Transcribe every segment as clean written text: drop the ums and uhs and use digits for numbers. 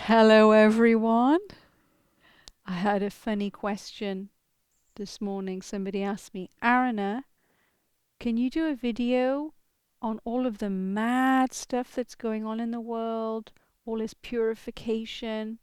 Hello, everyone. I had a funny question this morning. Somebody asked me, Aruna, can you do a video on all of the mad stuff that's going on in the world, all this purification?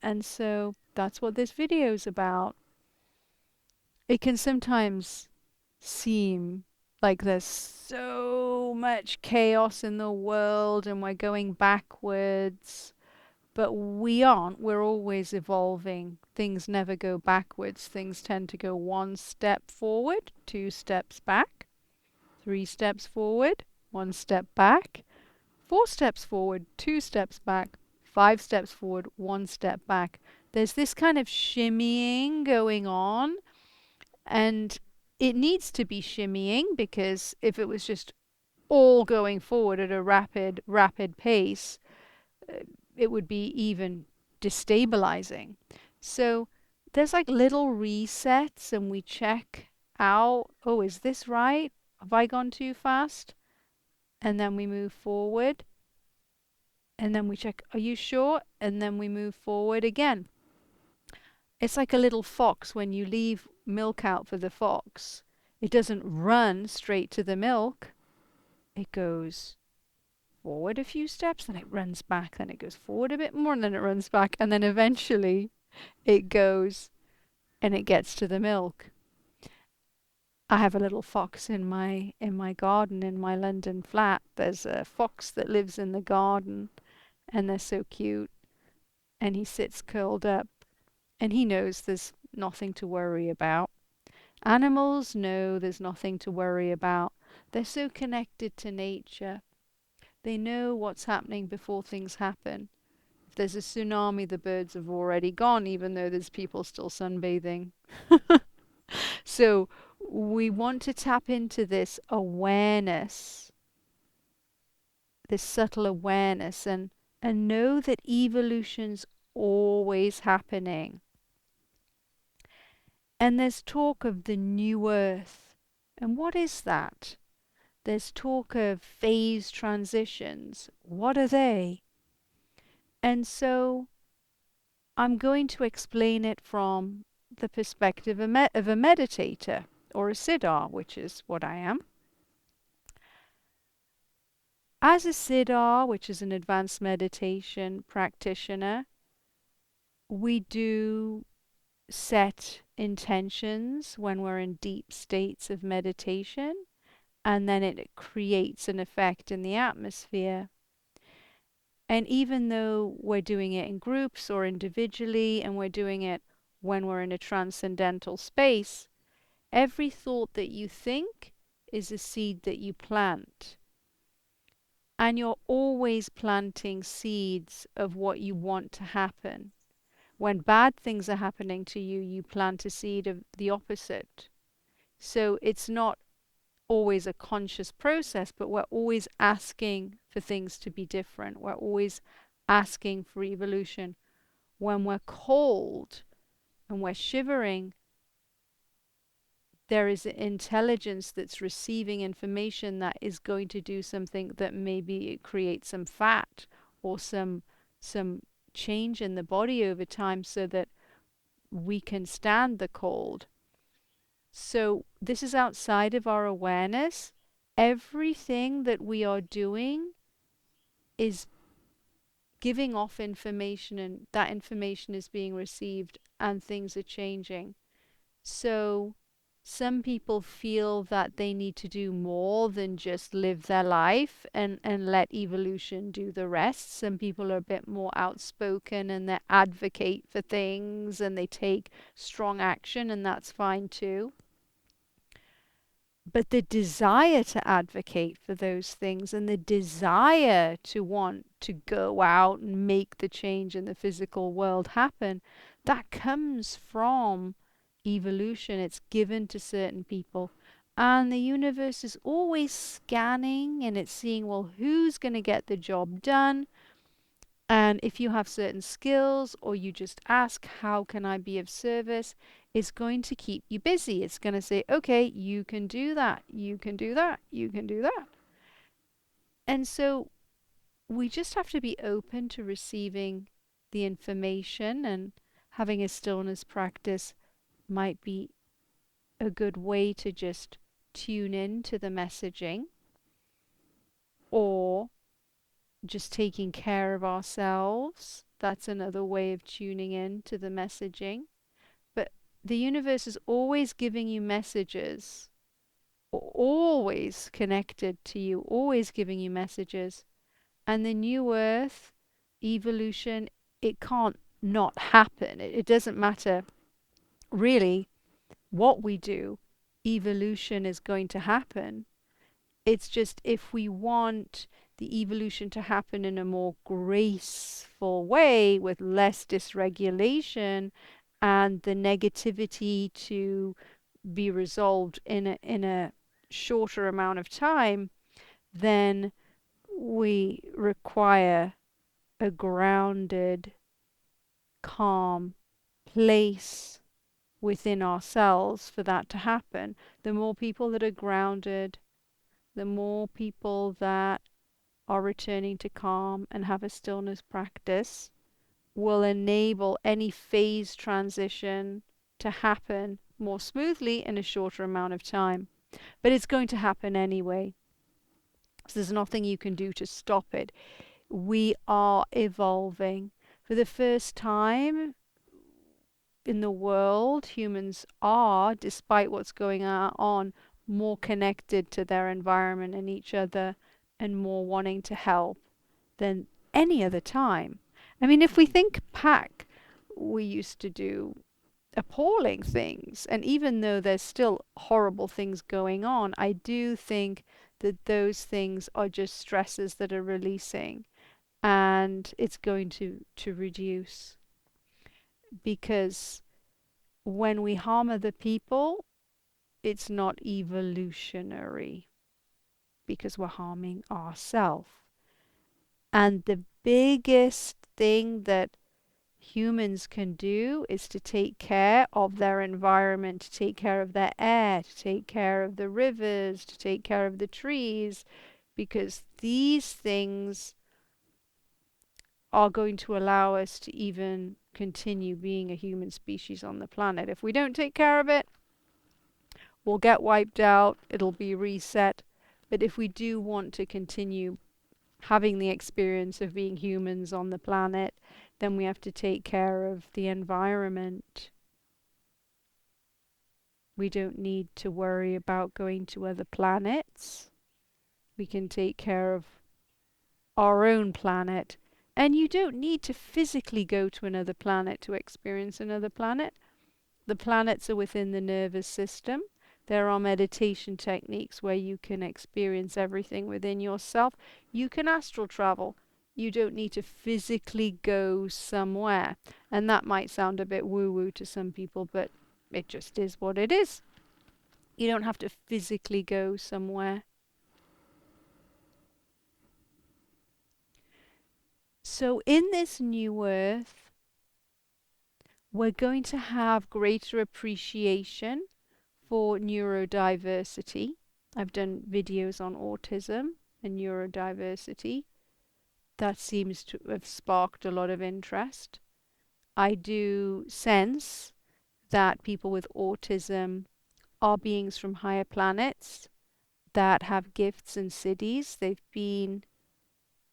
And so that's what this video is about. It can sometimes seem like there's so much chaos in the world and we're going backwards. But we aren't. We're always evolving. Things never go backwards. Things tend to go one step forward, two steps back, three steps forward, one step back, four steps forward, two steps back, five steps forward, one step back. There's this kind of shimmying going on, and it needs to be shimmying because if it was just all going forward at a rapid pace, it would be even destabilizing. So there's like little resets, and we check out, oh, is this right? Have I gone too fast? And then we move forward. And then we check, are you sure? And then we move forward again. It's like a little fox when you leave milk out for the fox. It doesn't run straight to the milk. It goes forward a few steps, then it runs back, then it goes forward a bit more, and then it runs back, and then eventually it goes and it gets to the milk. I have a little fox in my garden in my London flat. There's a fox that lives in the garden, and they're so cute. And he sits curled up, and he knows there's nothing to worry about. Animals know there's nothing to worry about. They're so connected to nature. They know what's happening before things happen. If there's a tsunami, the birds have already gone, even though there's people still sunbathing. So we want to tap into this awareness, this subtle awareness, and know that evolution's always happening. And there's talk of the new earth. And what is that? There's talk of phase transitions. What are they? And so I'm going to explain it from the perspective of a meditator or a siddhar, which is what I am. As a siddhar, which is an advanced meditation practitioner, we do set intentions when we're in deep states of meditation, and then it creates an effect in the atmosphere. And even though we're doing it in groups or individually, and we're doing it when we're in a transcendental space, every thought that you think is a seed that you plant. And you're always planting seeds of what you want to happen. When bad things are happening to you, you plant a seed of the opposite. So it's not always a conscious process, but we're always asking for things to be different. We're always asking for evolution. When we're cold and we're shivering, there is intelligence that's receiving information that is going to do something that maybe create some fat or some change in the body over time so that we can stand the cold. So this is outside of our awareness. Everything that we are doing is giving off information, and that information is being received and things are changing. So some people feel that they need to do more than just live their life and let evolution do the rest. Some people are a bit more outspoken and they advocate for things and they take strong action, and that's fine too. But the desire to advocate for those things and the desire to want to go out and make the change in the physical world happen, that comes from evolution. It's given to certain people. And the universe is always scanning and it's seeing, well, who's going to get the job done? And if you have certain skills or you just ask, how can I be of service? It's going to keep you busy. It's going to say, okay, you can do that. You can do that. You can do that. And so we just have to be open to receiving the information, and having a stillness practice might be a good way to just tune in to the messaging, or just taking care of ourselves. That's another way of tuning in to the messaging. But the universe is always giving you messages, always connected to you, always giving you messages. And the new earth, evolution, it can't not happen. It doesn't matter really what we do, evolution is going to happen. It's just, if we want the evolution to happen in a more graceful way with less dysregulation, and the negativity to be resolved in a shorter amount of time, then we require a grounded, calm place within ourselves for that to happen. The more people that are grounded, the more people that are returning to calm and have a stillness practice, will enable any phase transition to happen more smoothly in a shorter amount of time. But it's going to happen anyway. So there's nothing you can do to stop it. We are evolving. For the first time in the world, humans are, despite what's going on, more connected to their environment and each other, and more wanting to help than any other time. I mean, if we think back, we used to do appalling things, and even though there's still horrible things going on, I do think that those things are just stresses that are releasing, and it's going to reduce, because when we harm other people, it's not evolutionary, because we're harming ourselves. And the biggest thing that humans can do is to take care of their environment, to take care of their air, to take care of the rivers, to take care of the trees, because these things are going to allow us to even continue being a human species on the planet. If we don't take care of it, we'll get wiped out, it'll be reset. But if we do want to continue having the experience of being humans on the planet, then we have to take care of the environment. We don't need to worry about going to other planets. We can take care of our own planet. And you don't need to physically go to another planet to experience another planet. The planets are within the nervous system. There are meditation techniques where you can experience everything within yourself. You can astral travel. You don't need to physically go somewhere. And that might sound a bit woo-woo to some people, but it just is what it is. You don't have to physically go somewhere. So in this new earth, we're going to have greater appreciation for neurodiversity. I've done videos on autism and neurodiversity. That seems to have sparked a lot of interest. I do sense that people with autism are beings from higher planets that have gifts and cities. They've been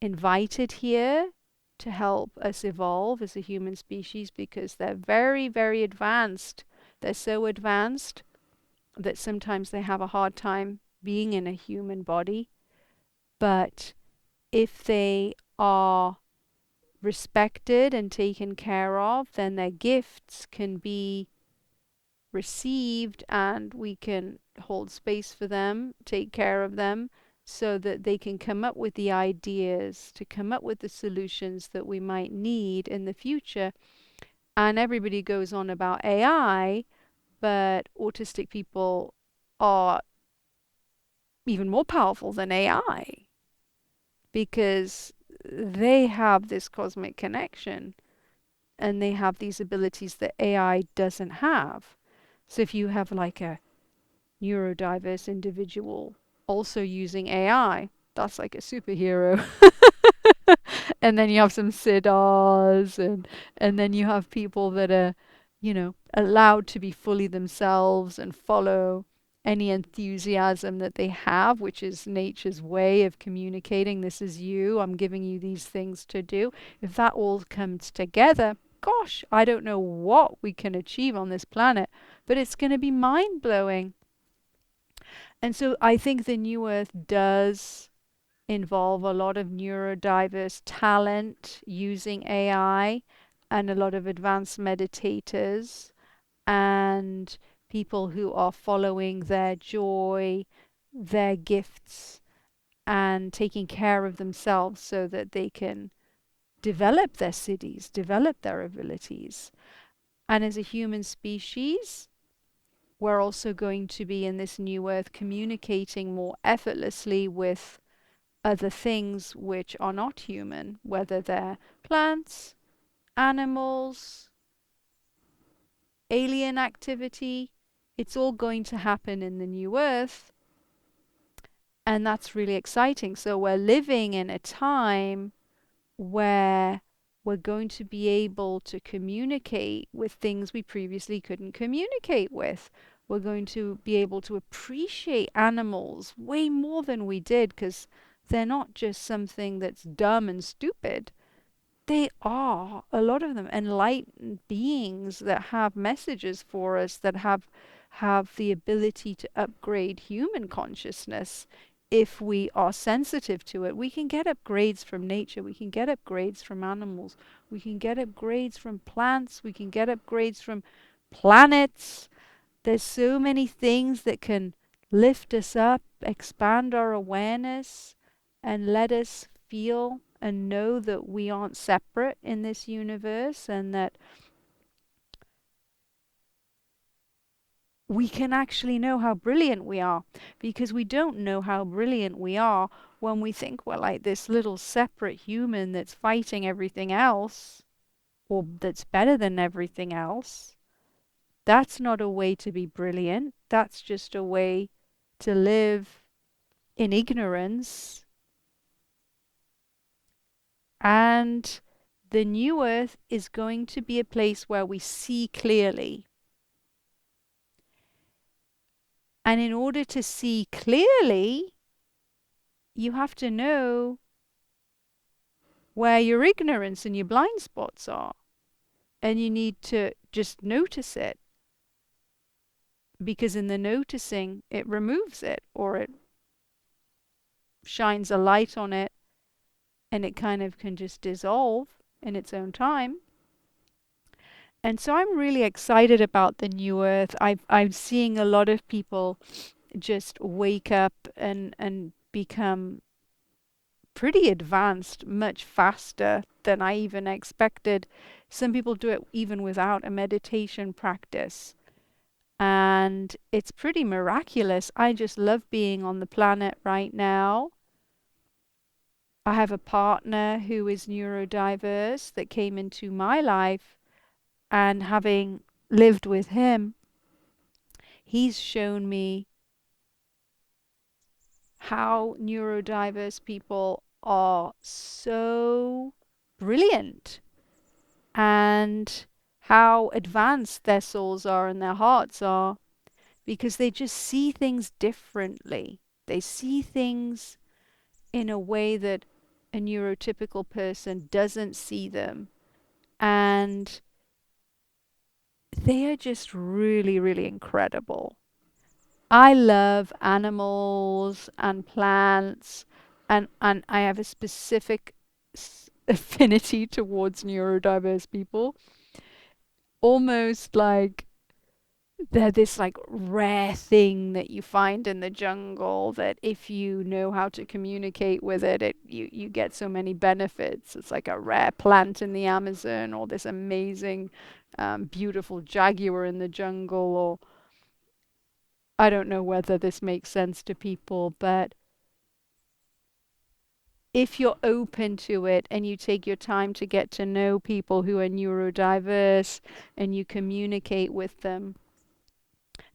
invited here to help us evolve as a human species, because they're very, very advanced. They're so advanced that sometimes they have a hard time being in a human body. But if they are respected and taken care of, then their gifts can be received, and we can hold space for them, take care of them, so that they can come up with the ideas, to come up with the solutions that we might need in the future. And everybody goes on about AI, but autistic people are even more powerful than AI, because they have this cosmic connection and they have these abilities that AI doesn't have. So if you have like a neurodiverse individual also using AI, that's like a superhero. And then you have some siddhas, and then you have people that are, allowed to be fully themselves and follow any enthusiasm that they have, which is nature's way of communicating, this is you, I'm giving you these things to do. If that all comes together, gosh, I don't know what we can achieve on this planet, but it's going to be mind blowing. And so I think the new earth does involve a lot of neurodiverse talent using AI, and a lot of advanced meditators and people who are following their joy, their gifts, and taking care of themselves so that they can develop their cities, develop their abilities. And as a human species, we're also going to be in this new earth communicating more effortlessly with other things which are not human, whether they're plants, animals, alien activity. It's all going to happen in the new earth, and that's really exciting. So we're living in a time where we're going to be able to communicate with things we previously couldn't communicate with. We're going to be able to appreciate animals way more than we did, because they're not just something that's dumb and stupid. They are, a lot of them, enlightened beings that have messages for us, that have the ability to upgrade human consciousness if we are sensitive to it. We can get upgrades from nature, we can get upgrades from animals, we can get upgrades from plants, we can get upgrades from planets. There's so many things that can lift us up, expand our awareness, and let us feel and know that we aren't separate in this universe, and that we can actually know how brilliant we are, because we don't know how brilliant we are when we think we're like this little separate human that's fighting everything else, or that's better than everything else. That's not a way to be brilliant. That's just a way to live in ignorance. And the new earth is going to be a place where we see clearly. And in order to see clearly, you have to know where your ignorance and your blind spots are. And you need to just notice it, because in the noticing, it removes it, or it shines a light on it, and it kind of can just dissolve in its own time. And so I'm really excited about the new earth. I'm seeing a lot of people just wake up and become pretty advanced much faster than I even expected. Some people do it even without a meditation practice. And it's pretty miraculous. I just love being on the planet right now. I have a partner who is neurodiverse that came into my life, and having lived with him, he's shown me how neurodiverse people are so brilliant, and how advanced their souls are and their hearts are, because they just see things differently. They see things in a way that a neurotypical person doesn't see them. And they are just really, really incredible. I love animals and plants, and I have a specific affinity towards neurodiverse people. Almost like they're this like rare thing that you find in the jungle, that if you know how to communicate with it, you get so many benefits. It's like a rare plant in the Amazon, or this amazing, beautiful jaguar in the jungle, or I don't know whether this makes sense to people, but if you're open to it and you take your time to get to know people who are neurodiverse and you communicate with them,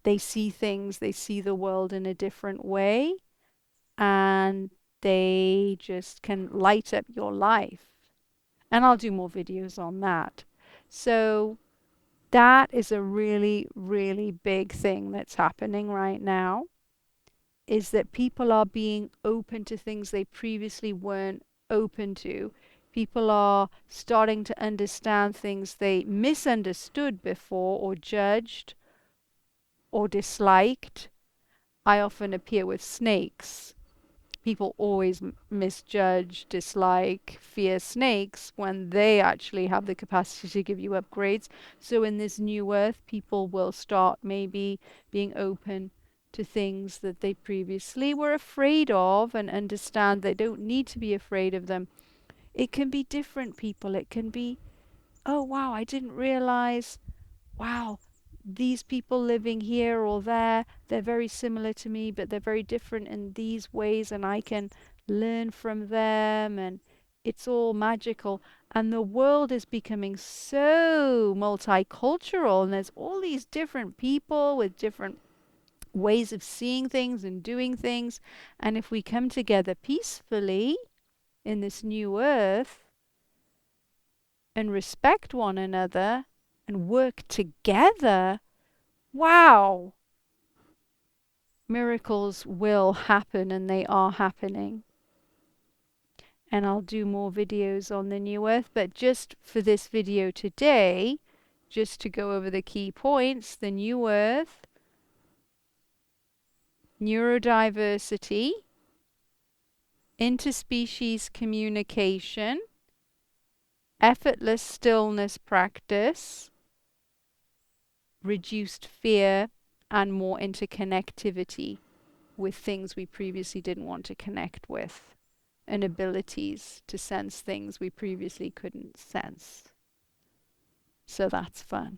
they see things, they see the world in a different way, and they just can light up your life. And I'll do more videos on that. So that is a really, really big thing that's happening right now, is that people are being open to things they previously weren't open to. People are starting to understand things they misunderstood before, or judged, or disliked. I often appear with snakes. People always misjudge, dislike, fear snakes when they actually have the capacity to give you upgrades. So in this new earth, people will start maybe being open to things that they previously were afraid of, and understand they don't need to be afraid of them. It can be different people. It can be, oh wow, I didn't realize, wow, these people living here or there, they're very similar to me, but they're very different in these ways, and I can learn from them, and it's all magical. And the world is becoming so multicultural, and there's all these different people with different ways of seeing things and doing things. And if we come together peacefully in this new earth and respect one another and work together, wow, miracles will happen, and they are happening. And I'll do more videos on the new earth, but just for this video today, just to go over the key points: the new earth, neurodiversity, interspecies communication, effortless stillness practice, reduced fear, and more interconnectivity with things we previously didn't want to connect with, and abilities to sense things we previously couldn't sense. So that's fun.